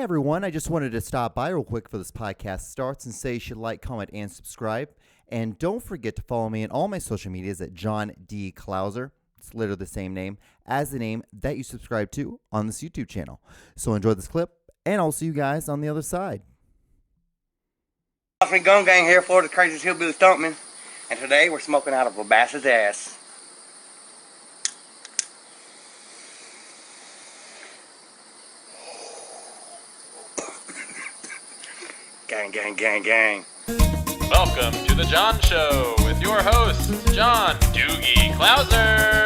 everyone. I just wanted to stop by real quick for this podcast starts and say you should like, comment, and subscribe. And don't forget to follow me on all my social medias at John D. Clouser. It's literally the same name as the name that you subscribe to on this YouTube channel. So enjoy this clip, and I'll see you guys on the other side. Gun Gang here for the craziest hillbilly stuntman, and today we're smoking out of a bass's ass. Gang, gang, gang, gang. Welcome to The John Show with your host, John Doogie Clouser.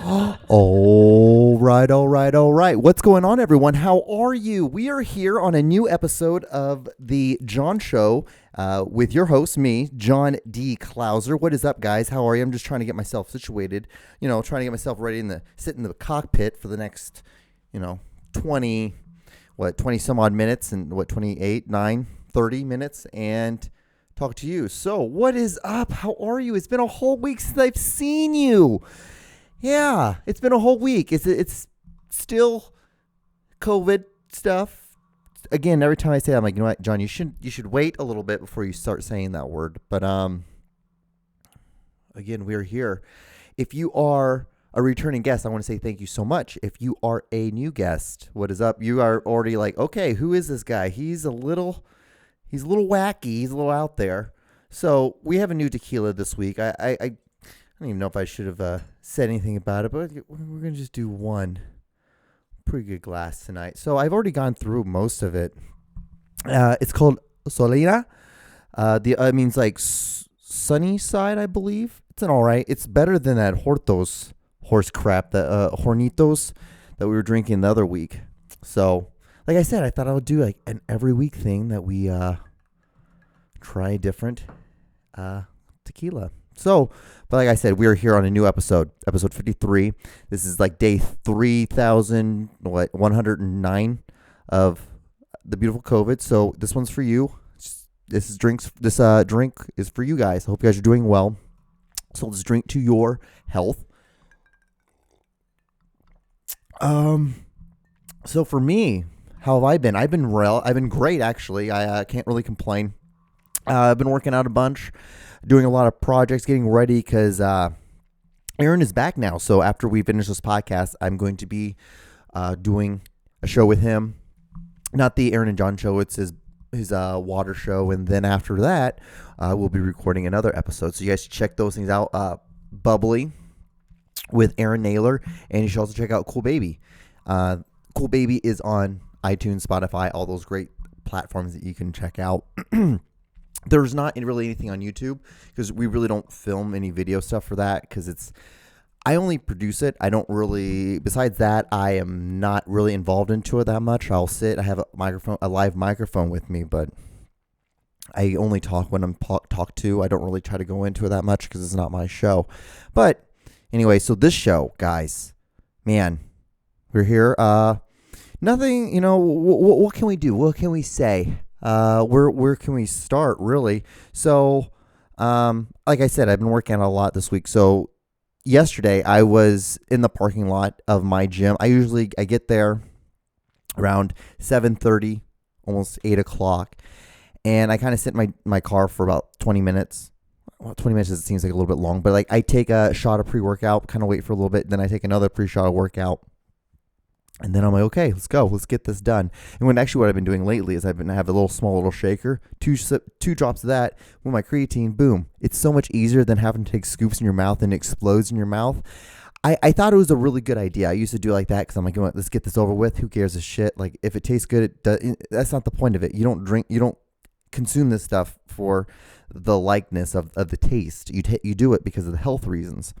All right. What's going on, everyone? How are you? We are here on a new episode of The John Show with your host, me, John D. Clouser. What is up, guys? How are you? I'm just trying to get myself situated, trying to get myself ready sit in the cockpit for the next, 20 some odd minutes and 28, 9, 30 minutes and talk to you. So what is up? How are you? It's been a whole week since I've seen you. Yeah, it's been a whole week. It's still COVID stuff. Again, every time I say it, I'm like, you know what, John, you should wait a little bit before you start saying that word. But again, we're here. If you are a returning guest, I want to say thank you so much. If you are a new guest, what is up? You are already like, okay, who is this guy? He's a little wacky. He's a little out there. So we have a new tequila this week. I don't even know if I should have said anything about it, but we're going to just do one pretty good glass tonight. So I've already gone through most of it. It's called Solana. It means like sunny side, I believe. It's an all right. It's better than that horse crap, the Hornitos that we were drinking the other week. So, like I said, I thought I would do like an every week thing that we try a different tequila. So, but like I said, we are here on a new episode 53. This is like day 3,109 of the beautiful COVID. So this one's for you. This drink is for you guys. I hope you guys are doing well. So let's drink to your health. So for me, how have I been? I've been great, actually. I can't really complain. I've been working out a bunch, doing a lot of projects, getting ready because Aaron is back now. So after we finish this podcast, I'm going to be doing a show with him. Not the Aaron and John show. It's his water show. And then after that, we'll be recording another episode. So you guys should check those things out. Bubbly with Aaron Naylor. And you should also check out Cool Baby. Cool Baby is on iTunes, Spotify, all those great platforms that you can check out. There's not really anything on YouTube because we really don't film any video stuff for that because I only produce it. I don't really, besides that, I am not really involved into it that much. I have a live microphone with me, but I only talk when I'm talked to. I don't really try to go into it that much because it's not my show. But anyway, so this show, guys, man, we're here. Nothing, what can we do? What can we say? Where can we start, really? So, like I said, I've been working out a lot this week. So yesterday I was in the parking lot of my gym. I get there around 7:30, almost 8 o'clock. And I kind of sit in my car for about 20 minutes. Well, 20 minutes seems like a little bit long, but like I take a shot of pre-workout, kind of wait for a little bit. Then I take another pre-shot of workout. And then I'm like, okay, let's go. Let's get this done. And what I've been doing lately is I have a small little shaker, two drops of that with my creatine, boom. It's so much easier than having to take scoops in your mouth and it explodes in your mouth. I thought it was a really good idea. I used to do like that because I'm like, let's get this over with. Who cares a shit? Like if it tastes good, that's not the point of it. You don't consume this stuff for the likeness of the taste. You do it because of the health reasons.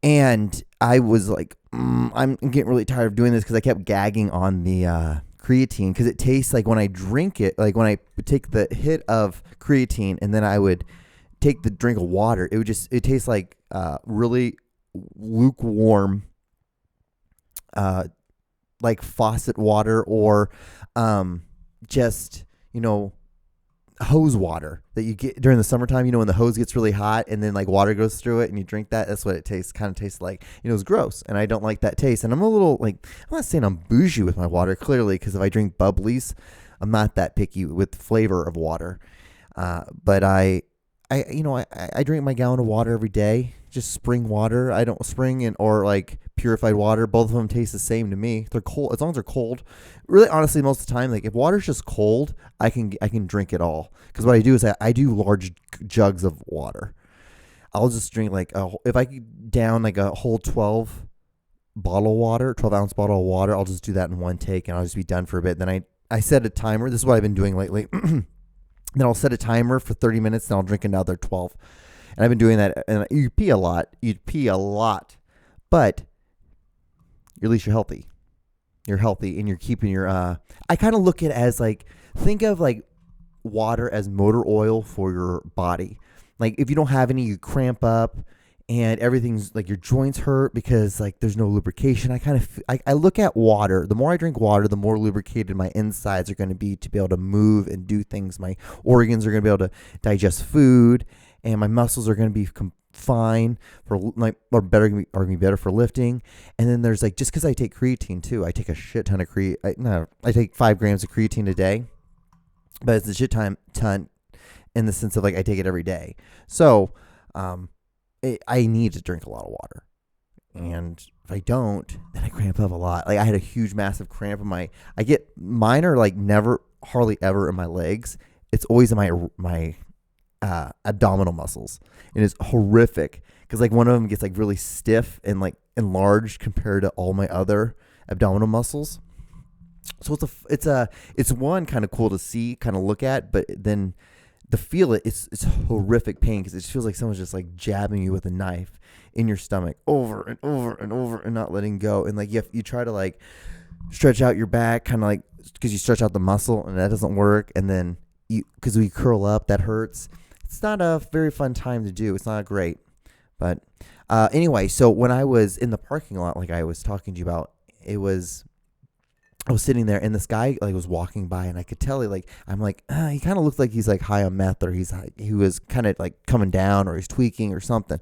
And I was like, I'm getting really tired of doing this because I kept gagging on the creatine because it tastes like when I drink it, like when I would take the hit of creatine and then I would take the drink of water, it tastes like really lukewarm, like faucet water or just, hose water that you get during the summertime, when the hose gets really hot and then like water goes through it and you drink that. That's what it kind of tastes like. It's gross, and I don't like that taste. And I'm a little like, I'm not saying I'm bougie with my water, clearly, because if I drink bubblies, I'm not that picky with flavor of water. But I drink my gallon of water every day, just spring water. I don't or like purified water. Both of them taste the same to me. They're cold, as long as they're cold. Really, honestly, most of the time, like if water's just cold, I can drink it all. Because what I do is I do large jugs of water. I'll just drink if I down like a whole 12 ounce bottle of water, I'll just do that in one take, and I'll just be done for a bit. Then I set a timer. This is what I've been doing lately. Then I'll set a timer for 30 minutes, and I'll drink another 12. And I've been doing that. And you pee a lot. But at least you're healthy. You're healthy, and you're keeping your... I kind of look at it as like... Think of like water as motor oil for your body. Like if you don't have any, you cramp up, and everything's like your joints hurt because like there's no lubrication. I look at water. The more I drink water, the more lubricated my insides are going to be able to move and do things. My organs are going to be able to digest food, and my muscles are going to be fine for like, or better, are going to be better for lifting. And then there's like, just because I take creatine too, I take a shit ton of I take 5 grams of creatine a day, but it's a shit ton in the sense of like I take it every day. So, I need to drink a lot of water, and if I don't, then I cramp up a lot. Like I had a huge, massive cramp in mine are like hardly ever in my legs. It's always in my abdominal muscles, and it's horrific because like one of them gets like really stiff and like enlarged compared to all my other abdominal muscles. So it's one kind of cool to see, kind of look at, but then to feel it's horrific pain because it feels like someone's just like jabbing you with a knife in your stomach over and over and over and not letting go. And like you try to like stretch out your back, kind of like because you stretch out the muscle and that doesn't work. And then because we curl up, that hurts. It's not a very fun time to do. It's not great. But anyway, so when I was in the parking lot, like I was talking to you about, I was sitting there, and this guy like was walking by, and I could tell he kind of looked like he's like high on meth, or he was kind of like coming down, or he's tweaking or something.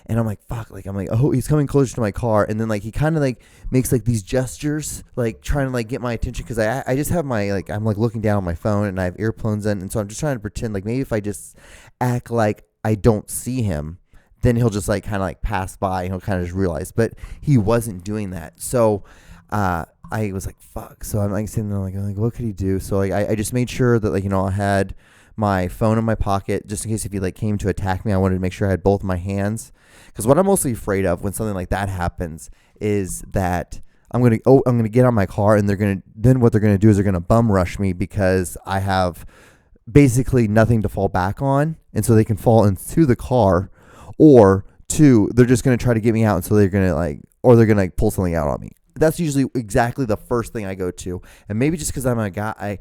And I'm like, fuck, like I'm like, oh, he's coming closer to my car, and then like he kind of like makes like these gestures, like trying to like get my attention, because I just have my like I'm like looking down on my phone, and I have earphones in, and so I'm just trying to pretend like maybe if I just act like I don't see him, then he'll just like kind of like pass by, and he'll kind of just realize. But he wasn't doing that, so I was like, fuck. So I'm like sitting there like what could he do? So like I just made sure that like I had my phone in my pocket just in case if he like came to attack me. I wanted to make sure I had both my hands, because what I'm mostly afraid of when something like that happens is that I'm gonna get on my car, and what they're gonna do is they're gonna bum rush me because I have basically nothing to fall back on, and so they can fall into the car, or two, they're just gonna try to get me out, and so they're gonna pull something out on me. That's usually exactly the first thing I go to. And maybe just because I'm a guy,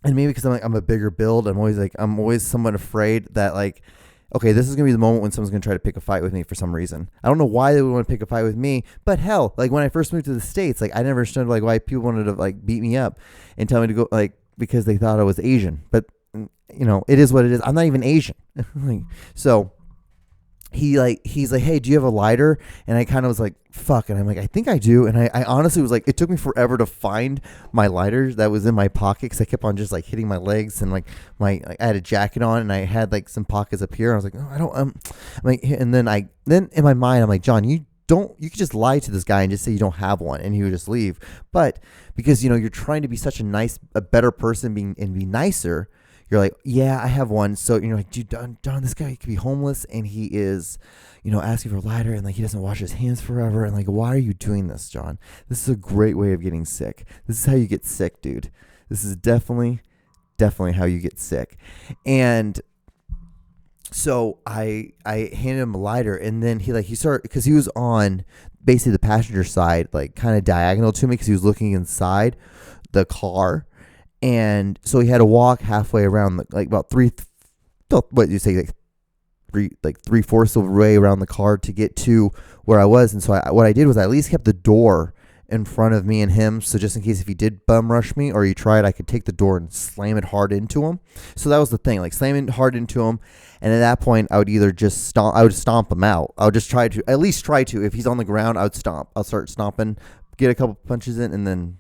and maybe because I'm a bigger build, I'm always somewhat afraid that like, okay, this is gonna be the moment when someone's gonna try to pick a fight with me for some reason. I don't know why they would want to pick a fight with me, but hell, like when I first moved to the States, like I never understood like why people wanted to like beat me up and tell me to go, like because they thought I was Asian. But it is what it is. I'm not even Asian. So he's like, hey, do you have a lighter? And I kind of was like, fuck. And I'm like, I think I do. And I honestly was like, it took me forever to find my lighter that was in my pocket, because I kept on just like hitting my legs, and like I had a jacket on, and I had like some pockets up here. I was like, no, I don't. I'm like, and then in my mind, I'm like, John, you could just lie to this guy and just say you don't have one, and he would just leave. But because you're trying to be such a better person, and be nicer. You're like, yeah, I have one. So you're like, dude, Don, this guy could be homeless, and he is, asking for a lighter, and like he doesn't wash his hands forever, and like, why are you doing this, John? This is a great way of getting sick. This is how you get sick, dude. This is definitely how you get sick. And so I handed him a lighter, and then he started, because he was on basically the passenger side, like kind of diagonal to me, because he was looking inside the car. And so he had to walk halfway around, like about three-fourths of the way around the car to get to where I was. And so what I did was I at least kept the door in front of me and him. So just in case if he did bum rush me or he tried, I could take the door and slam it hard into him. So that was the thing, like slamming hard into him. And at that point, I would either just stomp him out. I would just at least try to. If he's on the ground, I would stomp. I'll start stomping, get a couple punches in, and then,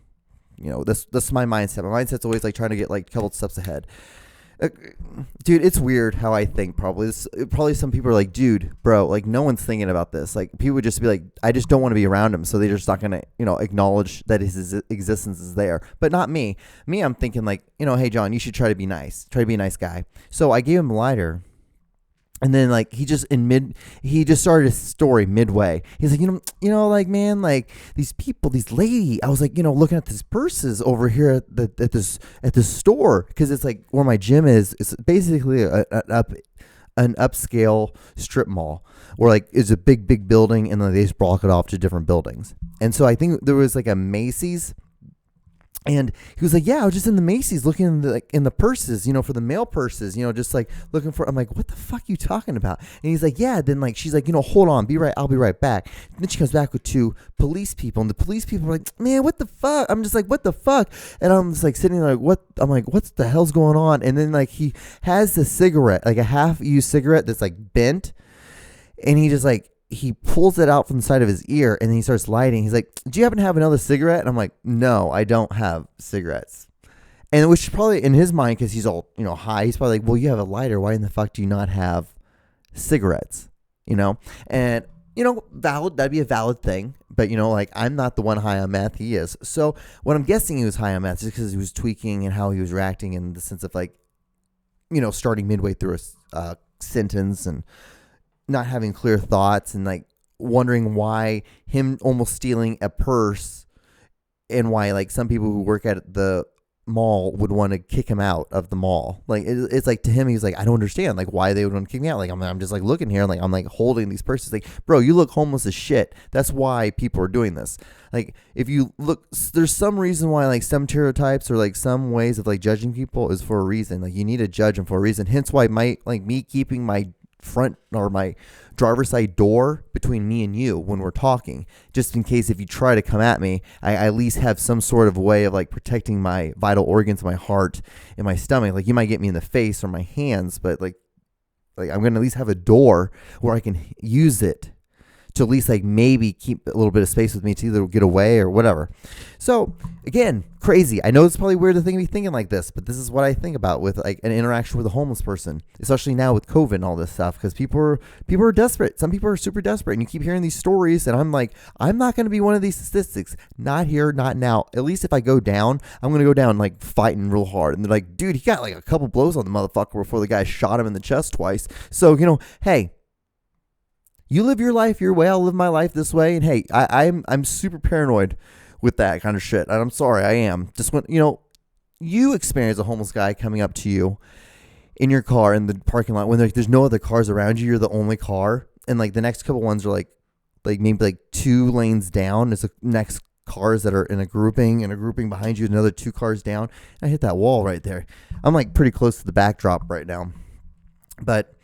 that's my mindset. My mindset's always like trying to get like a couple steps ahead. Dude, it's weird how I think. Probably some people are like, dude, bro, like no one's thinking about this. Like people would just be like, I just don't want to be around him, so they're just not gonna acknowledge that his existence is there. But not me. I'm thinking like, hey John, you should try to be nice, try to be a nice guy. So I gave him a lighter. And then like he just started his story midway. He's like, like, man, like these people, these lady. I was like, looking at these purses over here at this store, because it's like where my gym is. It's basically an upscale strip mall where like it's a big building, and then they just block it off to different buildings. And so I think there was like a Macy's. And he was like, yeah, I was just in the Macy's looking in the purses, for the male purses, just like looking for. I'm like, what the fuck are you talking about? And he's like, yeah. Then like she's like, hold on, I'll be right back. And then she comes back with 2 police people, and the police people are like, man, what the fuck? I'm just like, what the fuck? And I'm just like sitting there like, what? I'm like, what's the hell's going on? And then like he has the cigarette, like a half-used cigarette that's like bent, and he just like. He pulls it out from the side of his ear, and then he starts lighting. He's like, do you happen to have another cigarette? And I'm like, no, I don't have cigarettes. And which is probably in his mind, because he's all, high. He's probably like, well, you have a lighter. Why in the fuck do you not have cigarettes? And, valid, that'd be a valid thing. But, like, I'm not the one high on meth. He is. So what I'm guessing he was high on meth is because he was tweaking and how he was reacting in the sense of like, starting midway through a sentence and not having clear thoughts, and like wondering why him almost stealing a purse, and why like some people who work at the mall would want to kick him out of the mall. Like it's like to him, he's like, I don't understand like why they would want to kick me out. Like I'm just like looking here, like I'm like holding these purses. Like, bro, you look homeless as shit. That's why people are doing this. Like if you look, there's some reason why like some stereotypes or like some ways of like judging people is for a reason. Like you need to judge them for a reason. Hence why me keeping my front or my driver's side door between me and you when we're talking, just in case if you try to come at me, I at least have some sort of way of like protecting my vital organs, my heart and my stomach. Like you might get me in the face or my hands, but like I'm gonna at least have a door where I can use it to at least like maybe keep a little bit of space with me to either get away or whatever. So again, crazy. I know it's probably weird to be thinking like this, but this is what I think about with like an interaction with a homeless person, especially now with COVID and all this stuff, because people are desperate. Some people are super desperate, and you keep hearing these stories, and I'm like, I'm not going to be one of these statistics. Not here, not now. At least if I go down, I'm going to go down like fighting real hard. And they're like, dude, he got like a couple blows on the motherfucker before the guy shot him in the chest twice. So, hey, you live your life your way, I'll live my life this way. And hey, I'm super paranoid with that kind of shit. And I'm sorry, I am. Just when, you experience a homeless guy coming up to you in your car in the parking lot when there's no other cars around you, you're the only car. And like the next couple ones are like maybe like 2 lanes down. There's the next cars that are in a grouping behind you, another 2 cars down. And I hit that wall right there. I'm like pretty close to the backdrop right now. But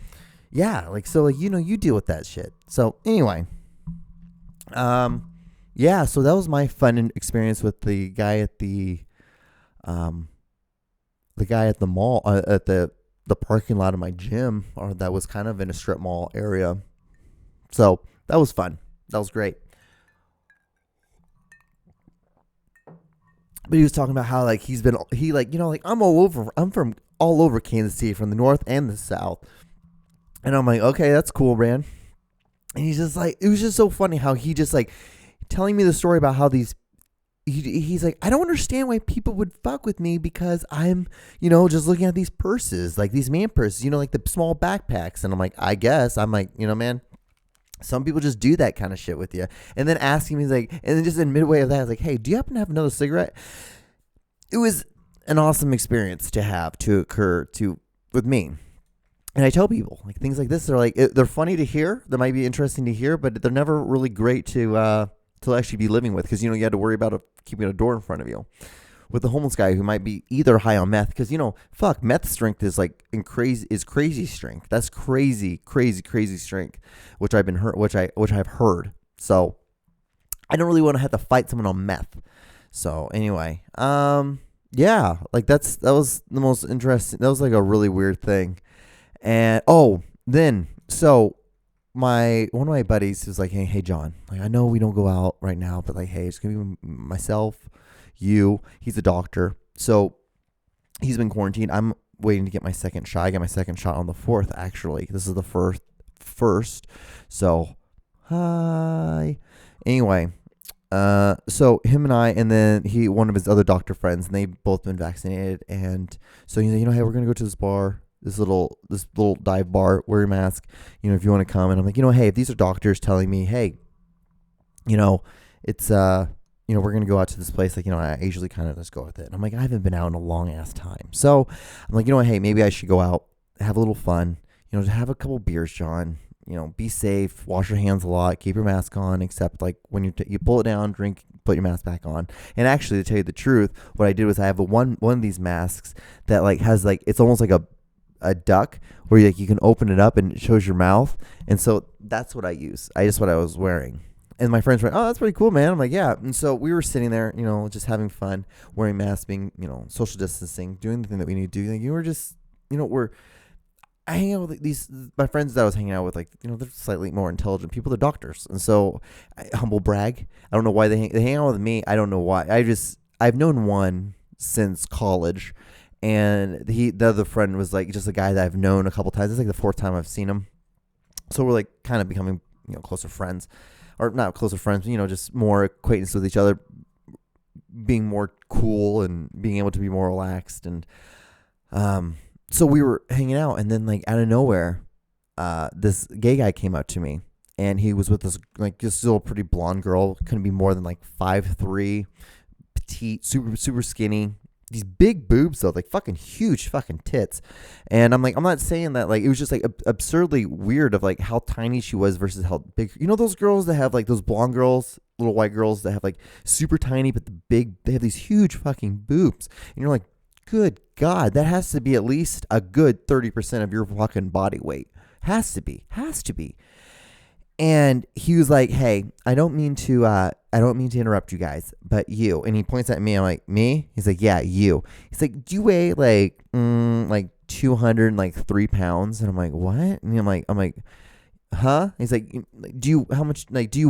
yeah, you deal with that shit. So anyway, yeah, so that was my fun experience with the guy at the mall, at the parking lot of my gym, or that was kind of in a strip mall area. So that was fun. That was great. But he was talking about how like I'm from all over Kansas City, from the north and the south. And I'm like, okay, that's cool, man. And he's just like, it was just so funny how he just like telling me the story about how he's like, I don't understand why people would fuck with me because I'm, just looking at these purses, like these man purses, like the small backpacks. And I'm like, I guess. I'm like, man, some people just do that kind of shit with you. And then asking me, like, and then just in midway of that, I was like, hey, do you happen to have another cigarette? It was an awesome experience to occur with me. And I tell people like things like this, they're funny to hear. They might be interesting to hear, but they're never really great to actually be living with, because you had to worry about keeping a door in front of you. With the homeless guy who might be either high on meth, because meth strength is like crazy strength. That's crazy strength, which I've heard. So I don't really want to have to fight someone on meth. So anyway, yeah, like that was the most interesting. That was like a really weird thing. And so one of my buddies was like, hey John, like I know we don't go out right now, but like, hey, it's gonna be myself, you. He's a doctor, so he's been quarantined. I'm waiting to get my second shot. I got my second shot on the 4th. Actually, this is the first. So hi. Anyway. So him and I, and then one of his other doctor friends, and they both been vaccinated. And so he's like, hey, we're going to go to this bar, this little dive bar, wear your mask, if you want to come. And I'm like, hey, if these are doctors telling me, hey, it's, we're going to go out to this place. Like, I usually kind of just go with it. And I'm like, I haven't been out in a long ass time. So I'm like, hey, maybe I should go out, have a little fun, to have a couple beers, John. Be safe, wash your hands a lot, keep your mask on, except like when you pull it down, drink, put your mask back on. And actually, to tell you the truth, what I did was I have one of these masks that like has like, it's almost like a duck where you can open it up and it shows your mouth. And so that's what I use. Just what I was wearing. And my friends were like, oh, that's pretty cool, man. I'm like, yeah. And so we were sitting there, just having fun, wearing masks, being, social distancing, doing the thing that we need to do. Like, we're just, I hang out with my friends that I was hanging out with, like, they're slightly more intelligent people. They're doctors. And so, humble brag. I don't know why they hang out with me. I don't know why. I've known one since college. And the other friend was like just a guy that I've known a couple times. It's like the 4th time I've seen him. So we're like kind of becoming, closer friends. Or not closer friends, just more acquaintance with each other. Being more cool and being able to be more relaxed. And, so we were hanging out, and then like out of nowhere, this gay guy came up to me, and he was with this like this little pretty blonde girl, couldn't be more than like 5'3", petite, super skinny. These big boobs though, like fucking huge fucking tits. And I'm not saying that, like, it was just like absurdly weird of like how tiny she was versus how big. Those girls that have like those blonde girls, little white girls that have like super tiny but they have these huge fucking boobs, and you're like, good God, that has to be at least a good 30% of your fucking body weight. Has to be. And he was like, hey, I don't mean to interrupt you guys, but you. And he points at me. I'm like, me? He's like, yeah, you. He's like, do you weigh like 203 pounds? And I'm like, what? And I'm like, huh? He's like, do you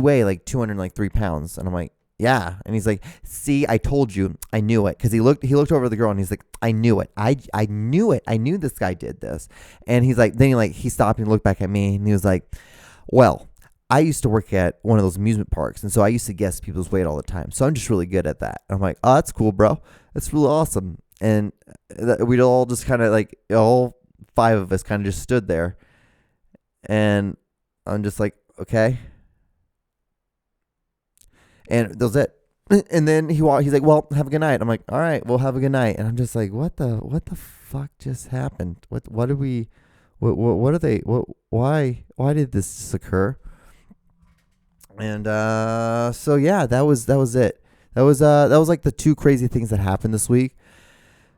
weigh like 203 pounds? And I'm like, yeah. And he's like, see, I told you. I knew it. Because he looked over at the girl, and he's like, I knew it. I knew it. I knew this guy did this. And he's like, then he stopped and looked back at me, and he was like, well, I used to work at one of those amusement parks, and so I used to guess people's weight all the time. So I'm just really good at that. And I'm like, oh, that's cool, bro. That's really awesome. And we'd all just kind of like, all 5 of us kind of just stood there. And I'm just like, okay. And that was it. And then he's like, well, have a good night. I'm like, all right, well, have a good night. And I'm just like, what the fuck just happened? Why did this occur? And so yeah, that was it. That was like the 2 crazy things that happened this week.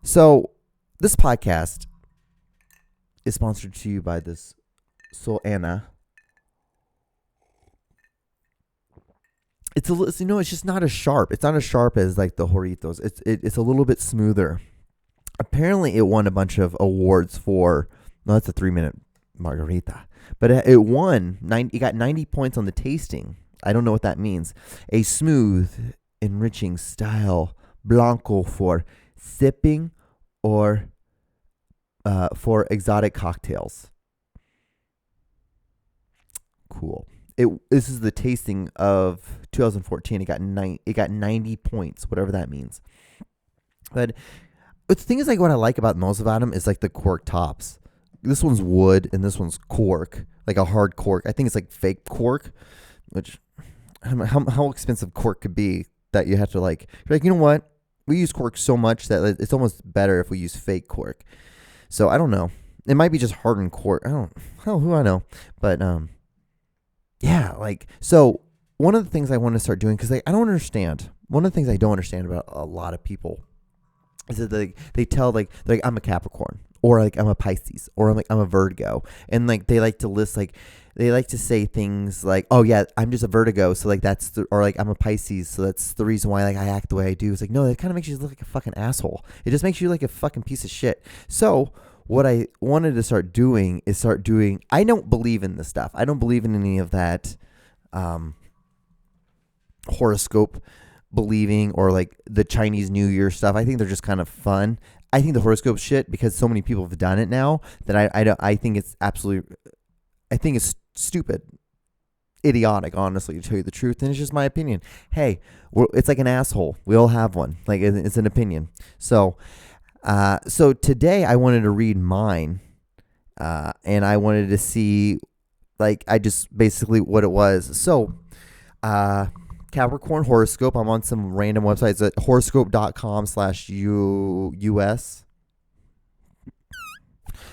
So this podcast is sponsored to you by this Solana. It's just not as sharp. It's not as sharp as like the Horitos. It's a little bit smoother. Apparently, it won a bunch of awards for. No, that's a 3-minute margarita, but it won 90. It got 90 points on the tasting. I don't know what that means. A smooth, enriching style blanco for sipping or for exotic cocktails. Cool. This is the tasting of 2014. It got 90 points, whatever that means. But the thing is, like, what I like about most about them is like the cork tops. This one's wood and this one's cork, like a hard cork. I think it's like fake cork, which I don't know how expensive cork could be that you have to like. You're like, you know what? We use cork so much that it's almost better if we use fake cork. So I don't know. It might be just hardened cork. Who I know, but yeah, like, so one of the things I want to start doing, because I don't understand. One of the things I don't understand about a lot of people is that they tell like I'm a Capricorn, or like I'm a Pisces, or I'm a Virgo, and like they like to list like they like to say things like, "Oh yeah, I'm just a Vertigo, so like or like I'm a Pisces, so that's the reason why like I act the way I do." It's like, no, that kind of makes you look like a fucking asshole. It just makes you like a fucking piece of shit. So what I wanted to start doing is I don't believe in this stuff. I don't believe in any of that horoscope believing or like the Chinese New Year stuff. I think they're just kind of fun. I think the horoscope shit, because so many people have done it now, that I think it's stupid, idiotic, honestly, to tell you the truth. And it's just my opinion. Hey, it's like an asshole. We all have one. Like, it's an opinion. So today I wanted to read mine, and I wanted to see, like, I just basically what it was. So, Capricorn horoscope. I'm on some random websites at horoscope.com/US.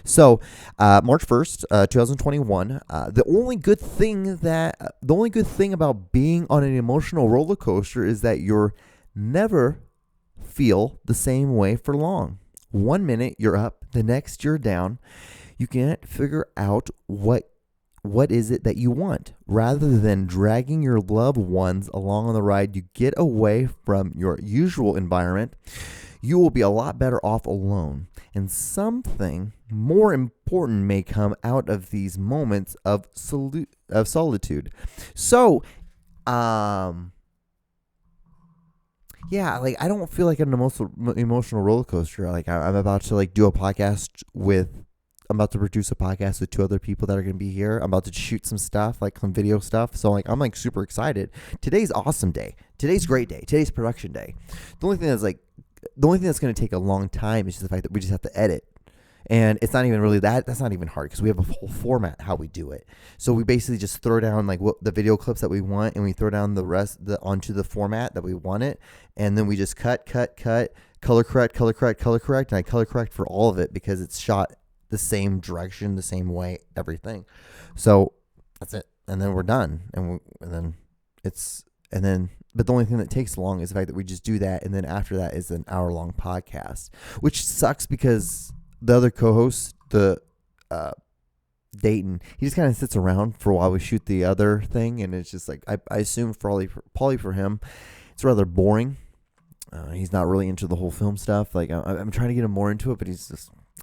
So, March 1st, 2021. The only good thing about being on an emotional roller coaster is that you're never feel the same way for long. 1 minute you're up, the next you're down. You can't figure out what is it that you want. Rather than dragging your loved ones along on the ride, you get away from your usual environment. You will be a lot better off alone. And something more important may come out of these moments of solitude. So, yeah, like, I don't feel like an emotional roller coaster. Like, I'm about to like do a podcast I'm about to produce a podcast with 2 other people that are going to be here. I'm about to shoot some stuff, like some video stuff. So like, I'm like super excited. Today's awesome day. Today's great day. Today's production day. The only thing that's going to take a long time is just the fact that we just have to edit. And it's not even really that's not even hard, because we have a whole format how we do it. So we basically just throw down like what the video clips that we want, and we throw down the rest onto the format that we want it. And then we just cut, color correct, and I color correct for all of it because it's shot the same direction, the same way, everything. So that's it. And then we're done. But the only thing that takes long is the fact that we just do that. And then after that is an hour-long podcast, which sucks because the other co-host, Dayton, he just kind of sits around for a while we shoot the other thing. And it's just like, I assume probably for him, it's rather boring. He's not really into the whole film stuff. Like, I'm trying to get him more into it, but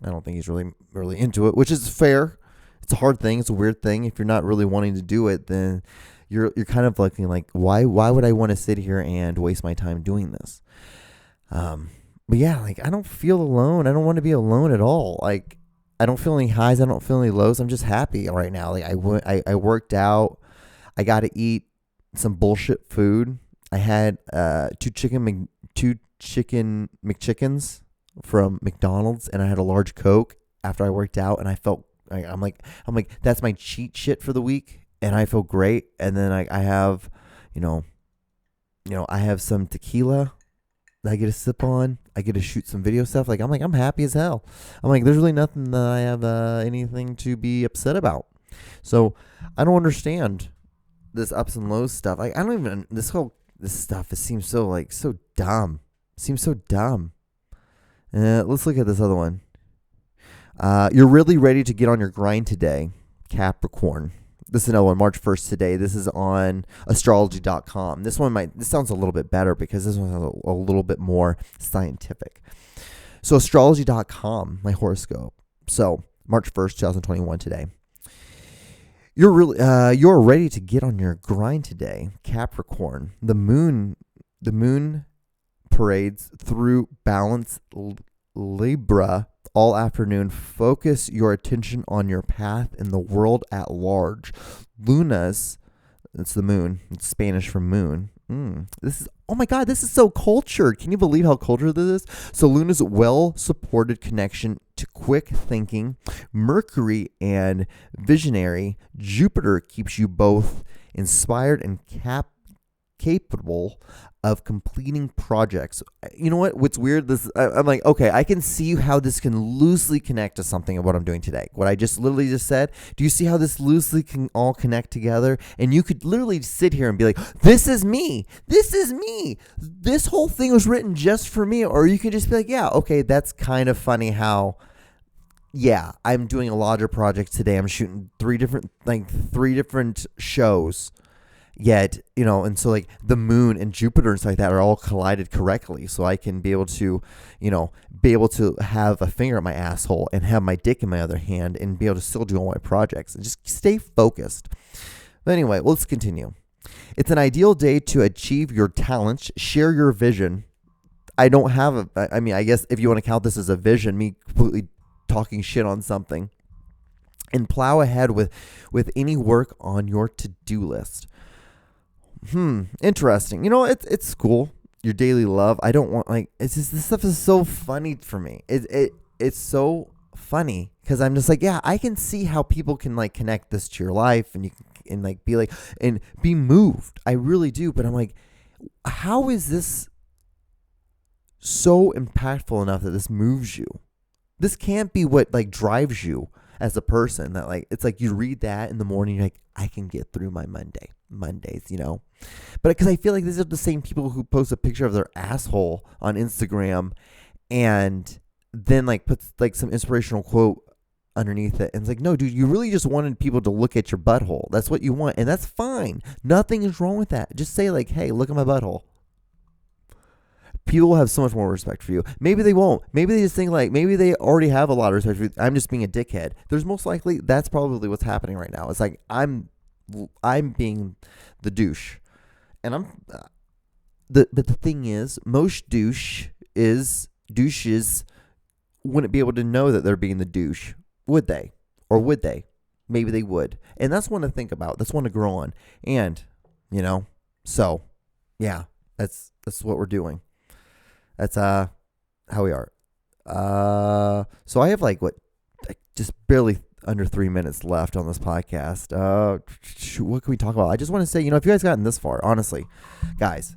I don't think he's really into it, which is fair. It's a hard thing. It's a weird thing. If you're not really wanting to do it, then you're kind of looking like, why would I want to sit here and waste my time doing this? But yeah, like, I don't feel alone. I don't want to be alone at all. Like, I don't feel any highs. I don't feel any lows. I'm just happy right now. Like, I worked out. I got to eat some bullshit food. I had 2 chicken McChickens from McDonald's, and I had a large Coke after I worked out, and I felt like I'm like that's my cheat shit for the week, and I feel great. And then I have, I have some tequila that I get to sip on. I get to shoot some video stuff. Like, I'm happy as hell. I'm like, there's really nothing that I have anything to be upset about. So I don't understand this ups and lows stuff. Like, I don't even this stuff. It seems so dumb. Seems so dumb. Let's look at this other one. You're really ready to get on your grind today, Capricorn. This is another one, March 1st today. This is on astrology.com. This sounds a little bit better because this one's a little bit more scientific. So astrology.com, my horoscope. So March 1st, 2021 today. You're ready to get on your grind today, Capricorn. The moon parades through balance Libra all afternoon. Focus your attention on your path in the world at large. Lunas, it's the moon. It's Spanish for moon. Oh my God, this is so cultured. Can you believe how cultured this is? So Luna's well-supported connection to quick thinking, Mercury and visionary. Jupiter keeps you both inspired and capable of completing projects. You know what's weird? I'm like, okay, I can see how this can loosely connect to something of what I'm doing today. What I just literally just said. Do you see how this loosely can all connect together? And you could literally sit here and be like, this is me. This is me. This whole thing was written just for me. Or you could just be like, yeah, okay, that's kind of funny how yeah, I'm doing a larger project today. I'm shooting three different shows. Yet, and so like the moon and Jupiter and stuff like that are all collided correctly. So I can be able to, have a finger at my asshole and have my dick in my other hand and be able to still do all my projects and just stay focused. But anyway, let's continue. It's an ideal day to achieve your talents, share your vision. I don't have I guess if you want to count this as a vision, me completely talking shit on something, and plow ahead with any work on your to-do list. Interesting. It's cool. Your daily love. I don't want it's just, this stuff is so funny for me. It's so funny because I'm just like, yeah, I can see how people can like connect this to your life and you can be like and be moved. I really do. But I'm like, how is this so impactful enough that this moves you? This can't be what like drives you as a person. That like it's like you read that in the morning, you're like, I can get through my Mondays, But because I feel like these are the same people who post a picture of their asshole on Instagram and then like puts like some inspirational quote underneath it. And it's like, no, dude, you really just wanted people to look at your butthole. That's what you want. And that's fine. Nothing is wrong with that. Just say like, hey, look at my butthole. People will have so much more respect for you. Maybe they won't. Maybe they just think like, maybe they already have a lot of respect for you. I'm just being a dickhead. There's most likely, that's probably what's happening right now. It's like, I'm being the douche. And but the thing is, most douches wouldn't be able to know that they're being the douche. Would they? Or would they? Maybe they would. And that's one to think about. That's one to grow on. And, so yeah, that's what we're doing. That's how we are. So I have just barely under 3 minutes left on this podcast. What can we talk about? I just want to say, if you guys gotten this far, honestly, guys,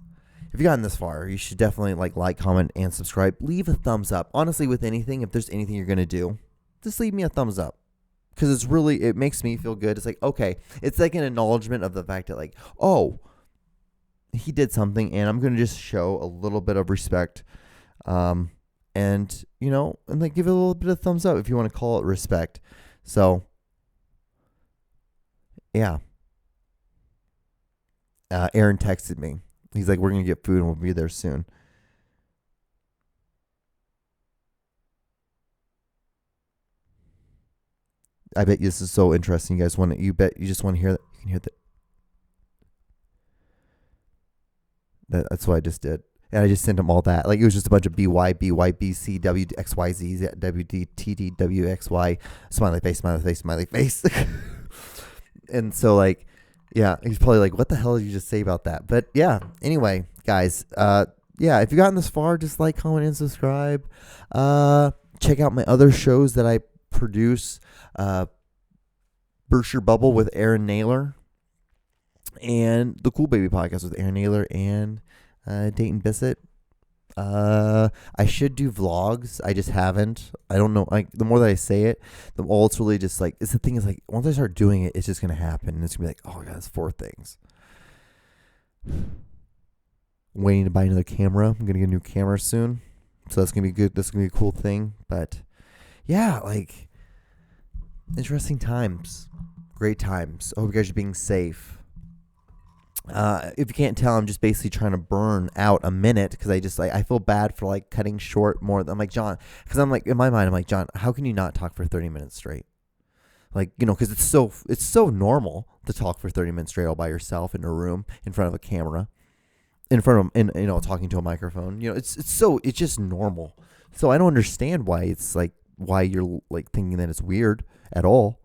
if you gotten this far, you should definitely like, comment, and subscribe. Leave a thumbs up. Honestly, with anything, if there's anything you're gonna do, just leave me a thumbs up. Because it makes me feel good. It's like, okay, it's like an acknowledgement of the fact that like, oh, he did something, and I'm gonna just show a little bit of respect, and like give it a little bit of thumbs up if you want to call it respect. So, yeah. Aaron texted me. He's like, we're gonna get food and we'll be there soon. I bet this is so interesting. You guys you just want to hear that. You can hear that. That's what I just did. And I just sent him all that. Like, it was just a bunch of BY, BC, W, X, Y, Z, W, D, T, D, W, X, Y, smiley face, smiley face, smiley face. And so, like, yeah, he's probably like, what the hell did you just say about that? But, yeah, anyway, guys, yeah, if you've gotten this far, just like, comment, and subscribe. Check out my other shows that I produce. Burst Your Bubble with Aaron Naylor. And the Cool Baby Podcast with Aaron Naylor and Dayton Bissett. I should do vlogs. I just haven't. I don't know. Like, the more that I say it, the more it's really just like, it's the thing is like, once I start doing it, it's just going to happen. And it's going to be like, oh, God, that's 4 things. I'm waiting to buy another camera. I'm going to get a new camera soon. So that's going to be good. That's going to be a cool thing. But yeah, like, interesting times. Great times. I hope you guys are being safe. If you can't tell, I'm just basically trying to burn out a minute because I just I feel bad for like cutting short more. I'm like, John, because I'm like, in my mind, I'm like, John, how can you not talk for 30 minutes straight? Like, because it's so normal to talk for 30 minutes straight all by yourself in a room in front of a camera, in front of talking to a microphone. It's just normal. So I don't understand why you're like thinking that it's weird at all.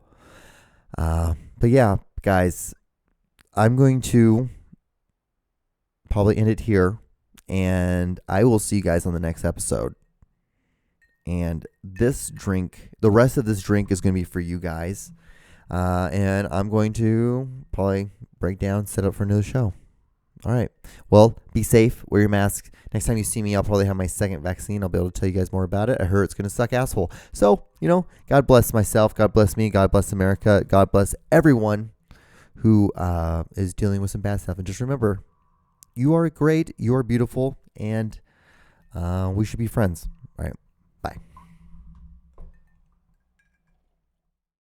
But yeah, guys, I'm going to probably end it here, and I will see you guys on the next episode. And the rest of this drink is going to be for you guys. And I'm going to probably break down, set up for another show. All right. Well, be safe. Wear your mask. Next time you see me, I'll probably have my second vaccine. I'll be able to tell you guys more about it. I heard it's going to suck asshole. So, God bless myself. God bless me. God bless America. God bless everyone who is dealing with some bad stuff. And just remember, you are great. You are beautiful. And we should be friends.